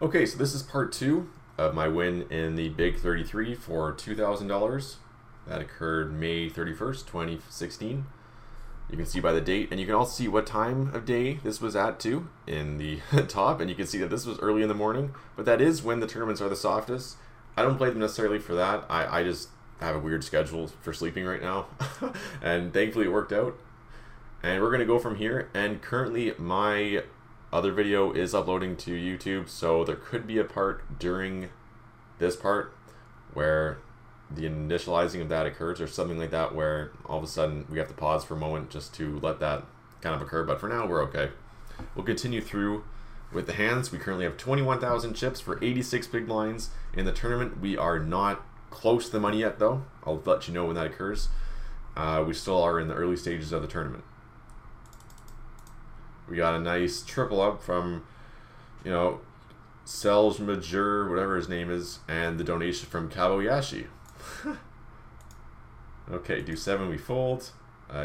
Okay, so this is part 2 of my win in the Big 33 for $2,000. That occurred May 31st, 2016. You can see by the date, and you can also see what time of day this was at too in the top, and you can see that this was early in the morning, but that is when the tournaments are the softest. I don't play them necessarily for that. I just have a weird schedule for sleeping right now, and thankfully it worked out. And we're going to go from here, and currently my other video is uploading to YouTube, so there could be a part during this part where the initializing of that occurs or something like that, where all of a sudden we have to pause for a moment just to let that kind of occur, but for now we're okay. We'll continue through with the hands. We currently have 21,000 chips for 86 big blinds in the tournament. We are not close to the money yet though. I'll let you know when that occurs. We still are in the early stages of the tournament. We got a nice triple up from, Selj Major, whatever his name is, and the donation from Kaboyashi. Okay, do 7, we fold.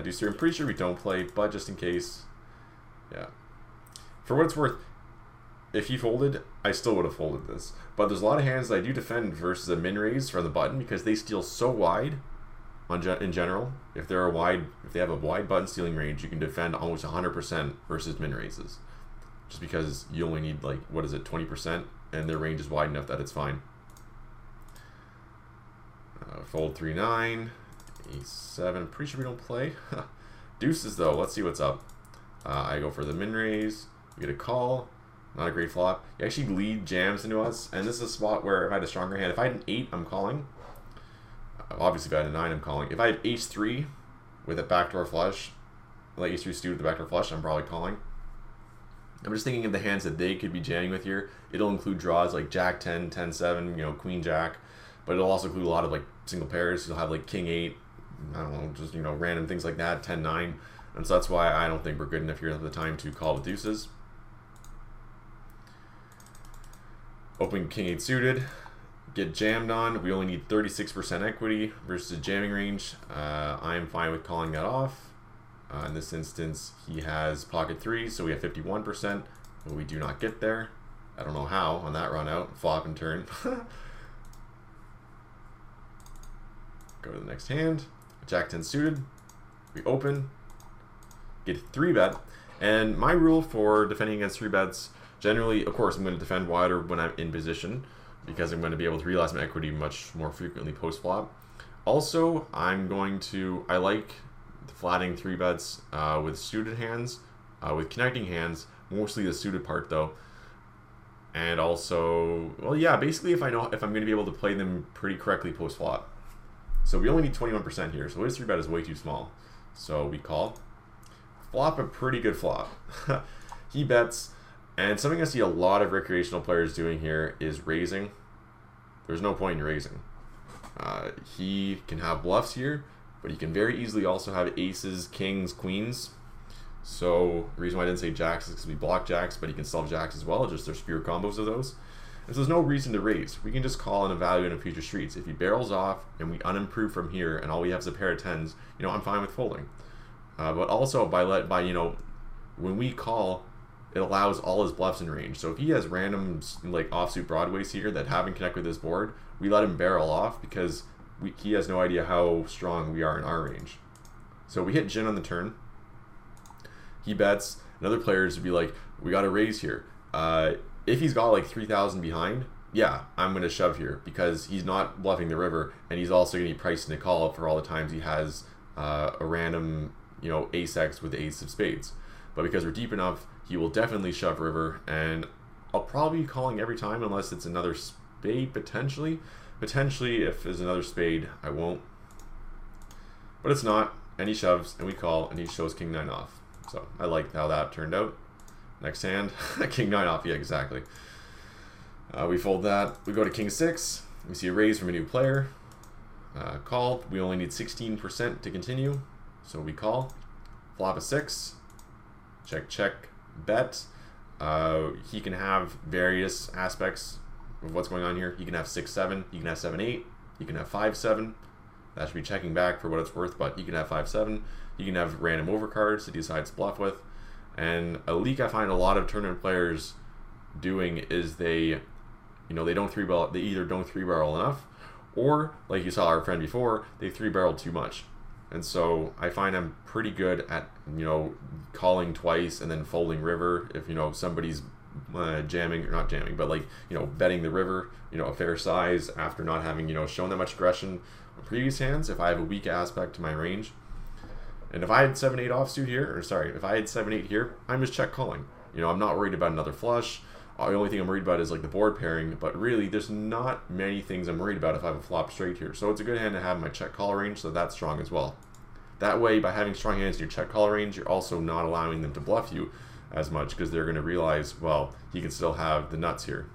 Do 3, I'm pretty sure we don't play, but just in case. Yeah. For what it's worth, if he folded, I still would have folded this. But there's a lot of hands that I do defend versus a min raise from the button because they steal so wide. In general, if they have a wide button stealing range, you can defend almost 100% versus min raises, just because you only need 20%, and their range is wide enough that it's fine. Fold 3-9, E7. I'm pretty sure we don't play. Deuces though. Let's see what's up. I go for the min raise. We get a call. Not a great flop. You actually lead jams into us, and this is a spot where if I had a stronger hand, if I had an 8, I'm calling. Obviously, if I had a 9, I'm calling. If I had ace-3 with a backdoor flush, like ace-3 suited with the backdoor flush, I'm probably calling. I'm just thinking of the hands that they could be jamming with here. It'll include draws like Jack-10, 10-7, Queen-Jack, but it'll also include a lot of single pairs. You'll have King-8, I don't know, just random things like that, 10-9, and so that's why I don't think we're good enough here at the time to call with deuces. Open King-8 suited. Get jammed on. We only need 36% equity versus a jamming range. I'm fine with calling that off. In this instance, he has pocket 3, so we have 51%, but we do not get there. I don't know how on that run out. Flop and turn. Go to the next hand. Jack-10 suited. We open. Get 3-bet. And my rule for defending against 3-bets, generally, of course, I'm going to defend wider when I'm in position, because I'm going to be able to realize my equity much more frequently post-flop. Also, I like flatting 3-bets with suited hands, with connecting hands, mostly the suited part though. And also, well, yeah, basically if I'm going to be able to play them pretty correctly post-flop. So we only need 21% here, so his 3-bet is way too small. So we call. Flop a pretty good flop. He bets. And something I see a lot of recreational players doing here is raising. There's no point in raising. He can have bluffs here, but he can very easily also have aces, kings, queens. So the reason why I didn't say jacks is because we block jacks, but he can still have jacks as well, just there's fewer combos of those. And so there's no reason to raise. We can just call and evaluate in future streets. If he barrels off and we unimprove from here and all we have is a pair of 10s, I'm fine with folding. But also when we call, it allows all his bluffs in range. So if he has random offsuit broadways here that haven't connected with his board, we let him barrel off because he has no idea how strong we are in our range. So we hit gin on the turn. He bets, and other players would be like, we got to raise here. If he's got 3,000 behind, yeah, I'm going to shove here because he's not bluffing the river, and he's also going to be priced in a call for all the times he has a random ace-x with the ace of spades. But because we're deep enough, he will definitely shove river, and I'll probably be calling every time unless it's another spade, potentially. Potentially, if there's another spade, I won't. But it's not, and he shoves, and we call, and he shows King-9 off. So I like how that turned out. Next hand, King-9 off, yeah, exactly. We fold that. We go to King-6. We see a raise from a new player. Call. We only need 16% to continue, so we call. Flop a 6. Check, check, bet. He can have various aspects of what's going on here. He can have 6-7, he can have 7-8, he can have 5-7. That should be checking back for what it's worth, but he can have 5-7. He can have random overcards that he decides to bluff with. And a leak I find a lot of tournament players doing is they don't three barrel. They either don't three barrel enough, or like you saw our friend before, they three barreled too much. And so I find I'm pretty good at calling twice and then folding river if somebody's jamming, or not jamming, but like betting the river a fair size after not having shown that much aggression on previous hands. If I have a weak aspect to my range, and if I had 7-8 offsuit here, or sorry, if I had 7-8 here, I'm just check calling. I'm not worried about another flush. The only thing I'm worried about is like the board pairing, but really there's not many things I'm worried about if I have a flop straight here. So it's a good hand to have in my check call range, so that's strong as well. That way, by having strong hands in your check call range, you're also not allowing them to bluff you as much, because they're going to realize, well, he can still have the nuts here.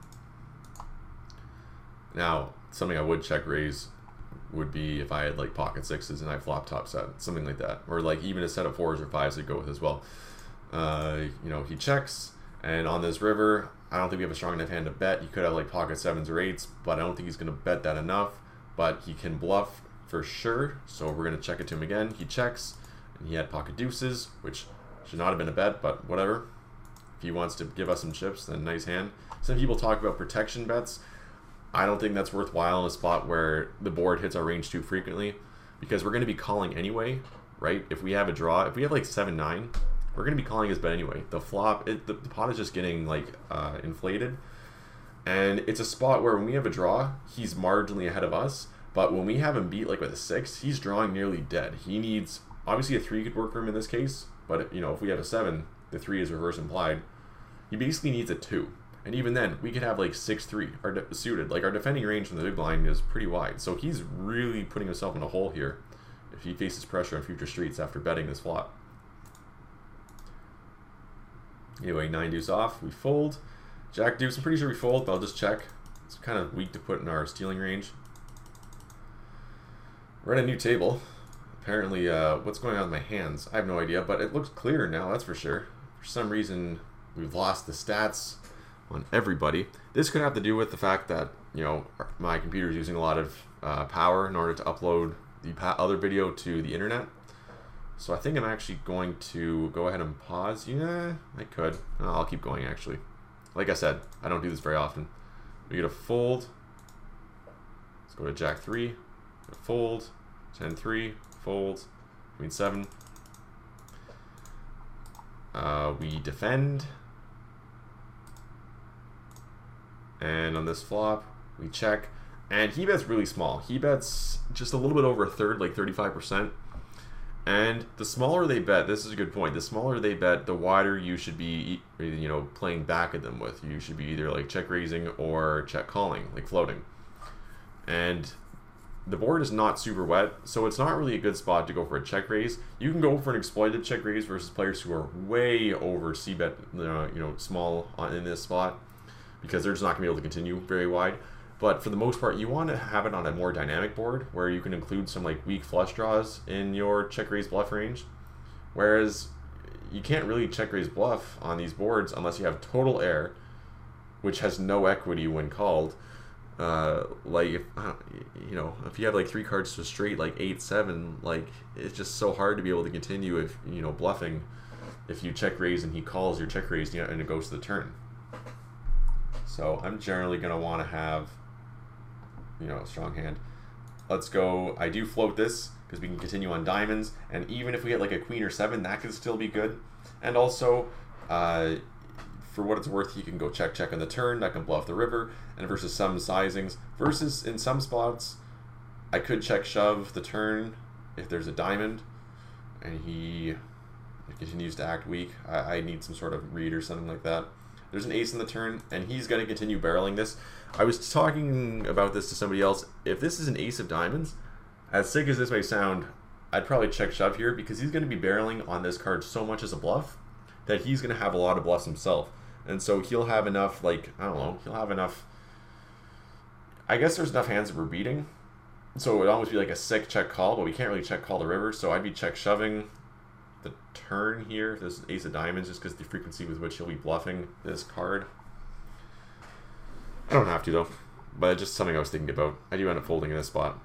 Now, something I would check raise would be if I had like pocket sixes and I flop top set, something like that, or like even a set of fours or fives to go with as well. He checks, and on this river, I don't think we have a strong enough hand to bet. He could have like pocket sevens or eights, but I don't think he's going to bet that enough. But he can bluff for sure, so we're going to check it to him again. He checks, and he had pocket deuces, which should not have been a bet, but whatever. If he wants to give us some chips, then nice hand. Some people talk about protection bets. I don't think that's worthwhile in a spot where the board hits our range too frequently, because we're going to be calling anyway, right? If we have a draw, if we have like 7-9, we're going to be calling his bet anyway. The flop, the pot is just getting like inflated. And it's a spot where when we have a draw, he's marginally ahead of us. But when we have him beat like with a 6, he's drawing nearly dead. He needs, obviously a 3 could work for him in this case. But if we have a 7, the 3 is reverse implied. He basically needs a 2. And even then, we could have like 6-3 suited. Like our defending range from the big blind is pretty wide. So he's really putting himself in a hole here if he faces pressure on future streets after betting this flop. Anyway, 9 deuce off, we fold. Jack deuce, I'm pretty sure we fold, but I'll just check. It's kind of weak to put in our stealing range. We're at a new table. Apparently, what's going on with my hands? I have no idea, but it looks clearer now, that's for sure. For some reason, we've lost the stats on everybody. This could have to do with the fact that, my computer is using a lot of power in order to upload the other video to the internet. So I think I'm actually going to go ahead and pause. Yeah, I could. I'll keep going, actually. Like I said, I don't do this very often. We get a fold. Let's go to Jack 3. Fold. 10-3. Fold. Queen 7. We defend. And on this flop, we check. And he bets really small. He bets just a little bit over a third, like 35%. And the smaller they bet, this is a good point, the smaller they bet, the wider you should be, playing back at them with. You should be either like check raising or check calling, like floating. And the board is not super wet, so it's not really a good spot to go for a check raise. You can go for an exploited check raise versus players who are way over c-bet, small in this spot, because they're just not going to be able to continue very wide. But for the most part, you want to have it on a more dynamic board where you can include some like weak flush draws in your check raise bluff range. Whereas you can't really check raise bluff on these boards unless you have total air, which has no equity when called. Like if you have like 3 cards to straight, like 8-7, like it's just so hard to be able to continue if bluffing. If you check raise and he calls your check raise and it goes to the turn. So I'm generally gonna want to have a strong hand. Let's go. I do float this because we can continue on diamonds, and even if we get like a queen or 7, that could still be good. And also, for what it's worth, you can go check on the turn. That can bluff the river, and versus some sizings. Versus in some spots, I could check shove the turn if there's a diamond, and he continues to act weak. I need some sort of read or something like that. There's an ace in the turn, and he's going to continue barreling this. I was talking about this to somebody else. If this is an ace of diamonds, as sick as this may sound, I'd probably check shove here because he's going to be barreling on this card so much as a bluff that he's going to have a lot of bluffs himself. And so he'll have enough, he'll have enough. I guess there's enough hands that we're beating. So it would almost be like a sick check call, but we can't really check call the river. So I'd be check shoving the turn here. This is ace of diamonds just because the frequency with which he'll be bluffing this card. I don't have to though, but it's just something I was thinking about. I do end up folding in this spot.